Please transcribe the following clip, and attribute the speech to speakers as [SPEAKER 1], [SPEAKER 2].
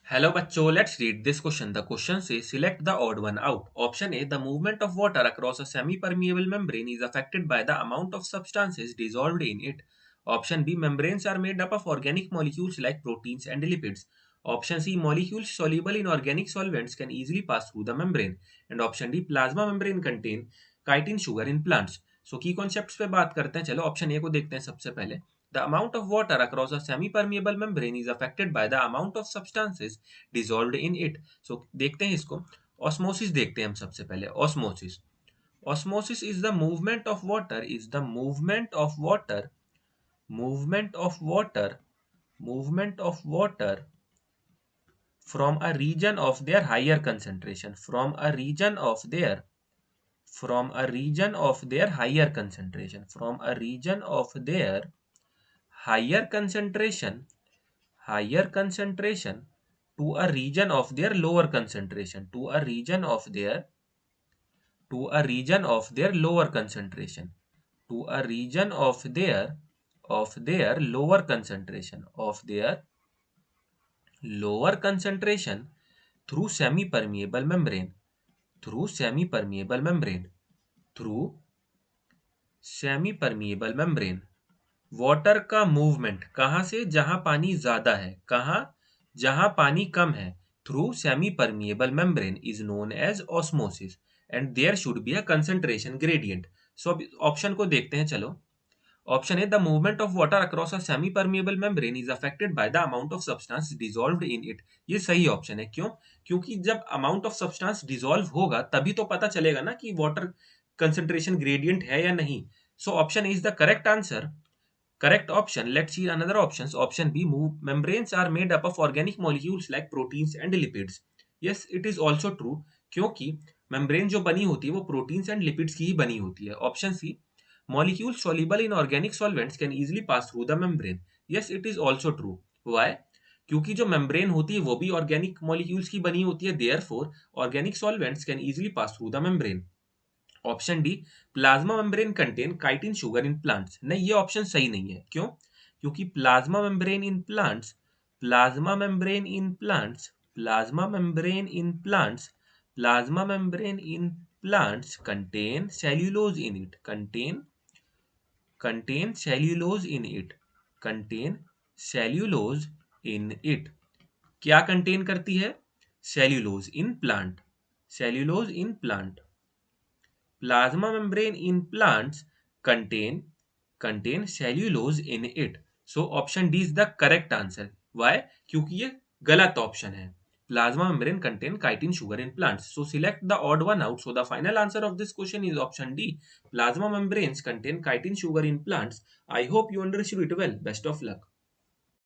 [SPEAKER 1] Hello bachcho, let's read this question. The question says select the odd one out. Option A, the movement of water across a semi-permeable membrane is affected by the amount of substances dissolved in it. Option B, membranes are made up of organic molecules like proteins and lipids. Option C, molecules soluble in organic solvents can easily pass through the membrane. And option D, plasma membrane contain chitin sugar in plants. So की concepts पे बात करते हैं. चलो option A को देखते हैं सबसे पहले. The amount of water across a semi-permeable membrane is affected by the amount of substances dissolved in it. So देखते हैं इसको. Osmosis देखते हैं हम सबसे पहले. Osmosis. Osmosis is the movement of water. Is the movement of water, movement of water from a region of their higher concentration. From a region of their higher concentration. From a region of their higher concentration to a region of their lower concentration to a region of their lower concentration to a region of their lower concentration through semi permeable membrane through semi permeable membrane through semi permeable membrane water का movement कहाँ से, जहां पानी ज्यादा है, कहाँ जहां पानी कम है, through semi permeable membrane is known as osmosis and there should be a concentration gradient. So अब ऑप्शन को देखते हैं. चलो ऑप्शन है the movement of water across a semi permeable membrane is affected by the amount of substance dissolved in it. ये सही option है. क्यों? क्योंकि जब अमाउंट ऑफ सब्सटेंस डिसॉल्व होगा तभी तो पता चलेगा ना कि वाटर कंसंट्रेशन ग्रेडियंट है या नहीं. So option is the correct answer. Correct option. Let's see another options. Option B. Membranes are made up of organic molecules like proteins and lipids. Yes, it is also true. क्योंकि membrane जो बनी होती है वो proteins and lipids की ही बनी होती है. Option C. Molecules soluble in organic solvents can easily pass through the membrane. Yes, it is also true. Why? क्योंकि जो membrane होती है वो भी organic molecules की बनी होती है. Therefore, organic solvents can easily pass through the membrane. Option D plasma membrane contain chitin sugar in plants. नहीं, ये ऑप्शन सही नहीं है. क्यों? क्योंकि plasma membrane in plants plasma membrane in plants plasma membrane in plants plasma membrane in plants contain cellulose in it contain cellulose in it contain cellulose in it. क्या contain करती है? Cellulose in plant cellulose in plant. Plasma membrane in plants contain cellulose in it. So option D is the correct answer. Why? क्योंकि ये गलत option है. Plasma membrane contain chitin sugar in plants. So select the odd one out. So the final answer of this question is option D. Plasma membranes contain chitin sugar in plants. I hope you understood it well. Best of luck.